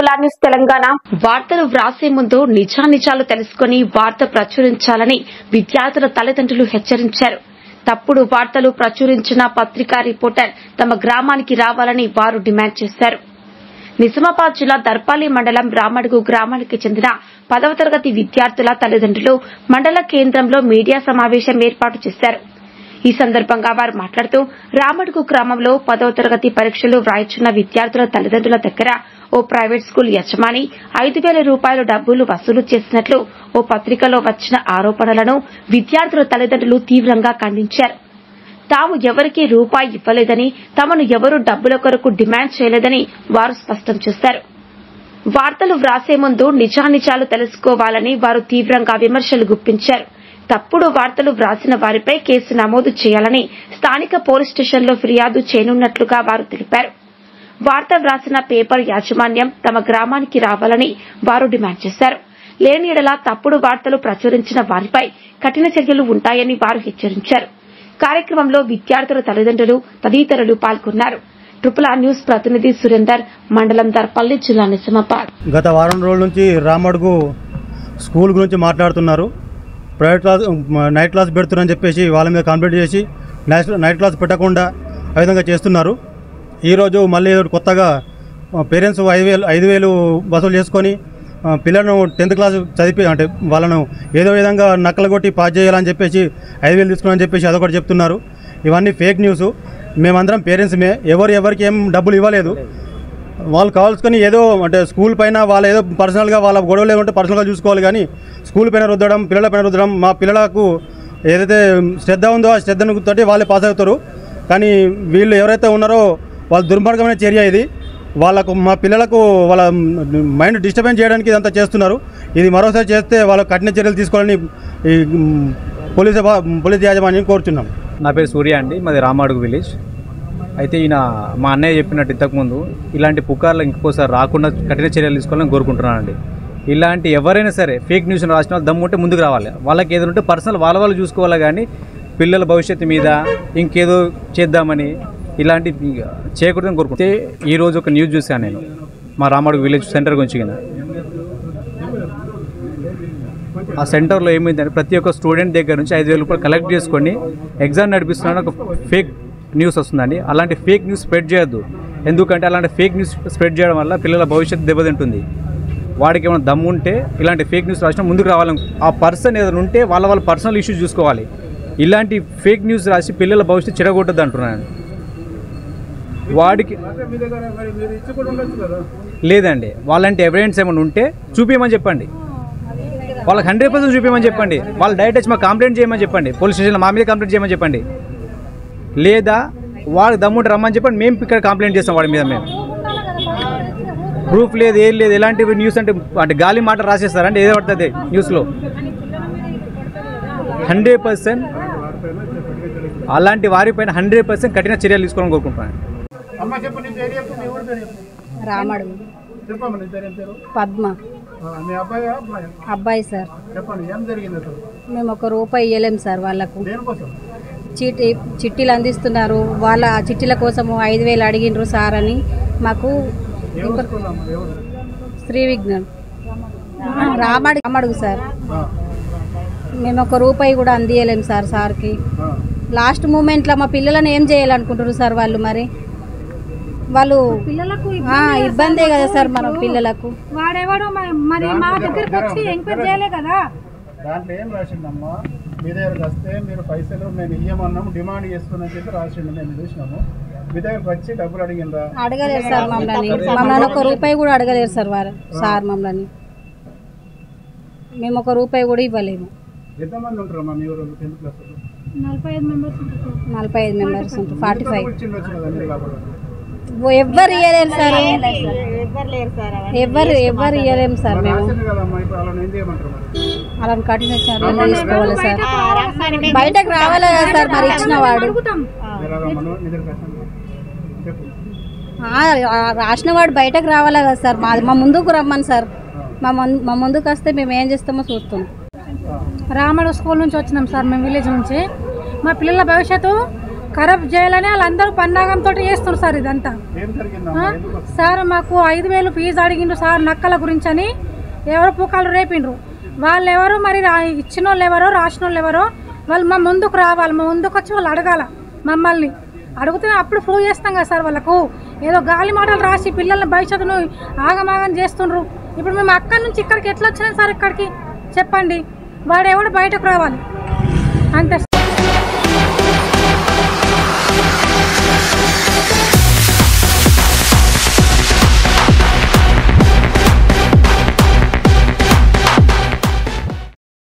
Triple R news Telangana. వార్తలు వ్రాసే ముందు నిజానిజాలు తెలుసుకుని వార్త ప్రచురించాలని విద్యార్థుల తల్లిదండ్రులు హెచ్చరించారు. తప్పుడు వార్తలు ప్రచురించిన పత్రికా రిపోర్టర్ తమ గ్రామానికి రావాలని వారు డిమాండ్ చేశారు. నిజామాబాద్ జిల్లా దర్పాలి మండలం రామడుగు గ్రామానికి చెందిన 10వ తరగతి విద్యార్థుల తల్లిదండ్రులు మండల కేంద్రంలో మీడియా సమావేశం ఏర్పాటు చేశారు. ఈ సందర్భంగా వారు మాట్లాడుతూ రామడుగు గ్రామంలో 10వ తరగతి పరీక్షలు వ్రాయిచున్న విద్యార్థుల తల్లిదండ్రుల దగ్గర ఓ ప్రైవేట్ స్కూల్ యజమాని 5,000 రూపాయల డబ్బులు వసూలు చేసినట్లు ఓ పత్రికలో వచ్చిన ఆరోపణలను విద్యార్థుల తల్లిదండ్రులు తీవ్రంగా ఖండించారు. తాము ఎవరికీ రూపాయి ఇవ్వలేదని, తమను ఎవరూ డబ్బుల కొరకు డిమాండ్ చేయలేదని వారు స్పష్టం చేశారు. వార్తలు వ్రాసే ముందు నిజానిజాలు తెలుసుకోవాలని వారు తీవ్రంగా విమర్శలు గుప్పించారు. తప్పుడు వార్తలు వ్రాసిన వారిపై కేసు నమోదు చేయాలని స్థానిక పోలీస్ స్టేషన్లో ఫిర్యాదు చేయనున్నట్లుగా వారు తెలిపారు. వార్త వ్రాసిన పేపర్ యాజమాన్యం తమ గ్రామానికి రావాలని వారు డిమాండ్ చేశారు. లేని యెడల తప్పుడు వార్తలు ప్రచురించిన వారిపై కఠిన చర్యలు ఉంటాయని వారు హెచ్చరించారు. కార్యక్రమంలో విద్యార్థుల తల్లిదండ్రులు తదితరులు పాల్గొన్నారు. ట్రిపుల్ ఆర్ న్యూస్ ప్రతినిధి సురేందర్, మండలం దర్పల్లి, జిల్లా నిజామాబాద్. గత వారం రోజుల నుంచి రామడుగు స్కూల్ గురించి మాట్లాడుతున్నారు. ప్రైవేట్ క్లాస్ నైట్ క్లాస్ పెడుతున్నారని చెప్పేసి వాళ్ళ మీద కంప్లైంట్ చేసి నైట్ క్లాస్ పెట్టకుండా ఆ విధంగా చేస్తున్నారు. ఈరోజు మళ్ళీ కొత్తగా పేరెంట్స్ 5,000 వసూలు చేసుకొని పిల్లలను 10th క్లాస్ చదివి అంటే వాళ్ళను ఏదో విధంగా నక్కలు కొట్టి పాస్ చేయాలని చెప్పేసి 5,000 తీసుకున్నారని చెప్పేసి అదొకటి చెప్తున్నారు. ఇవన్నీ ఫేక్ న్యూస్. మేమందరం పేరెంట్స్మే, ఎవరికి ఏం డబ్బులు ఇవ్వలేదు. వాళ్ళు కావాల్సుకొని ఏదో అంటే స్కూల్ పైన వాళ్ళు ఏదో పర్సనల్గా వాళ్ళ గొడవలు ఏమంటే పర్సనల్గా చూసుకోవాలి, కానీ స్కూల్ పైన రుద్దడం, పిల్లల పైన రుద్దడం, మా పిల్లలకు ఏదైతే శ్రద్ధ ఉందో ఆ శ్రద్ధను తోటి వాళ్ళే పాస్ అవుతారు. కానీ వీళ్ళు ఎవరైతే ఉన్నారో వాళ్ళ దుర్మార్గమైన చర్య ఇది. వాళ్ళకు మా పిల్లలకు వాళ్ళ మైండ్ డిస్టర్బెన్స్ చేయడానికి ఇదంతా చేస్తున్నారు. ఇది మరోసారి చేస్తే వాళ్ళకు కఠిన చర్యలు తీసుకోవాలని ఈ పోలీస్ యాజమాన్యం కోరుచున్నాం. నా పేరు సూర్య అండి, మాది రామడుగు విలేజ్. అయితే ఈయన మా అన్నయ్య చెప్పినట్టు ఇంతకుముందు ఇలాంటి పుకార్లు ఇంకోసారి రాకుండా కఠిన చర్యలు తీసుకోవాలని కోరుకుంటున్నానండి. ఇలాంటి ఎవరైనా సరే ఫేక్ న్యూస్ రాసిన వాళ్ళు దమ్ముంటే ముందుకు రావాలి. వాళ్ళకి ఏదో ఉంటే పర్సనల్ వాళ్ళు చూసుకోవాలి, కానీ పిల్లల భవిష్యత్తు మీద ఇంకేదో చేద్దామని ఇలాంటి చేయకూడదని కోరుకుంటే ఈరోజు ఒక న్యూస్ చూశాను నేను మా రామడుగు విలేజ్ సెంటర్ గురించి. ఆ సెంటర్లో ఏమైందంటే ప్రతి ఒక్క స్టూడెంట్ దగ్గర నుంచి 5,000 రూపాయలు కలెక్ట్ చేసుకొని ఎగ్జామ్ నడిపిస్తున్నాను ఒక ఫేక్ న్యూస్ వస్తుందండి. అలాంటి ఫేక్ న్యూస్ స్ప్రెడ్ చేయొద్దు. ఎందుకంటే అలాంటి ఫేక్ న్యూస్ స్ప్రెడ్ చేయడం వల్ల పిల్లల భవిష్యత్తు దెబ్బతింటుంది. వాడికి ఏమైనా దమ్ము ఉంటే ఇలాంటి ఫేక్ న్యూస్ రాసిన ముందుకు రావాలని, ఆ పర్సన్ ఏదైనా ఉంటే వాళ్ళ పర్సనల్ ఇష్యూస్ చూసుకోవాలి. ఇలాంటి ఫేక్ న్యూస్ రాసి పిల్లల భవిష్యత్తు చెడగొట్టద్దు అంటున్నాను. వాడికి లేదండి, వాళ్ళంటి ఎవిడెన్స్ ఏమైనా ఉంటే చూపించమని చెప్పండి. వాళ్ళకి 100% చూపించమని చెప్పండి. వాళ్ళు డైరెక్ట్ వచ్చి మాకు కంప్లైంట్ చేయమని చెప్పండి. పోలీస్ స్టేషన్లో మా మీద కంప్లైంట్ చేయమని చెప్పండి. లేదా వాడికి దమ్ముంటే రమ్మని చెప్పండి, మేము ఇక్కడ కంప్లైంట్ చేస్తాం వాడి మీద. మేము ప్రూఫ్ లేదు, ఏం లేదు. ఎలాంటి న్యూస్ అంటే గాలి మాట రాసేస్తారంటే ఏదో పడుతుంది న్యూస్లో. 100% అలాంటి వారిపైన 100% కఠిన చర్యలు తీసుకోవాలని కోరుకుంటున్నాను. రామడు పద్మ అబ్బాయి సార్. మేము ₹1 ఇవ్వలేము సార్. వాళ్ళకు చిట్టీలు అందిస్తున్నారు. వాళ్ళ చిట్టీల కోసము 5,000 అడిగినరు సార్ అని. మాకు శ్రీ విజ్ఞాన్ రామడుగు సార్. మేము ₹1 కూడా అందియలేము సార్ సార్కి. లాస్ట్ మూమెంట్లో మా పిల్లలను ఏం చేయాలనుకుంటారు సార్ వాళ్ళు? వాళ్ళు పిల్లలకు ఇబ్బందే కదా సార్. మన పిల్లలకు వాడేవాడు మరి మా దగ్గరకు వచ్చి ఎంక్వైరీ చేయలే కదా. దాంట్లో ఏం రాసిండమ్మా, మీ దగ్గరకు వస్తే మీరు పైసలు మేము ఇయ్యమన్నాము, డిమాండ్ చేస్తున్నా చెప్పి రాసిండు. మేము చూసినాము. మీ దగ్గరకు వచ్చి డబ్బులు అడిగిందా? అడగలేరు సార్. మమ్మల్ని ₹1 కూడా అడగలేరు సార్ వారు. సార్ మమ్మల్ని మేము ₹1 కూడా ఇవ్వలేము. ఎంతమంది ఉంటారమ్మా మీ ఊరు 10th క్లాస్? 45 మెంబర్స్ ఉంటారు. 45 మెంబర్స్ ఉంటారు. 45 ఎవ్వరు ఇవ్వలేరు సార్. ఎవరు ఇవ్వలేము సార్. మేము అలా కఠిన చర్యలు తీసుకోవాలి సార్. బయటకు రావాలి కదా సార్. మరి ఇచ్చిన వాడు రాసిన వాడు బయటకు రావాలి కదా సార్. మా ముందుకు రమ్మని సార్. మా ముందుకు వస్తే మేము ఏం చేస్తామో చూస్తాం. రామడు స్కూల్ నుంచి వచ్చినాం సార్. మేము విలేజ్ నుంచి. మా పిల్లల భవిష్యత్తు ఖరాబ్ చేయాలని వాళ్ళందరూ పన్నాగంతో చేస్తున్నారు సార్ ఇదంతా. ఏం జరిగిందమ్మా? ఎందుకు సార్ మాకు 5,000 ఫీజు అడిగిండ్రు సార్ నక్కల గురించి అని, ఎవరో పుకాలు రేపిండ్రు. వాళ్ళు ఎవరో మరి ఇచ్చిన వాళ్ళు ఎవరో రాసిన వాళ్ళు ఎవరో వాళ్ళు మా ముందుకు రావాలి, మా ముందుకు వచ్చి వాళ్ళు అడగాల. మమ్మల్ని అడిగితే అప్పుడు ప్రూవ్ చేస్తాం కదా సార్. వాళ్ళకు ఏదో గాలి మాటలు రాసి పిల్లల్ని భవిష్యత్తును ఆగమాగం చేస్తుండ్రు. ఇప్పుడు మేము అక్కడి నుంచి ఇక్కడికి ఎట్లా వచ్చినాం సార్? ఇక్కడికి చెప్పండి, వాడు ఎవడు బయటకు రావాలి అంతే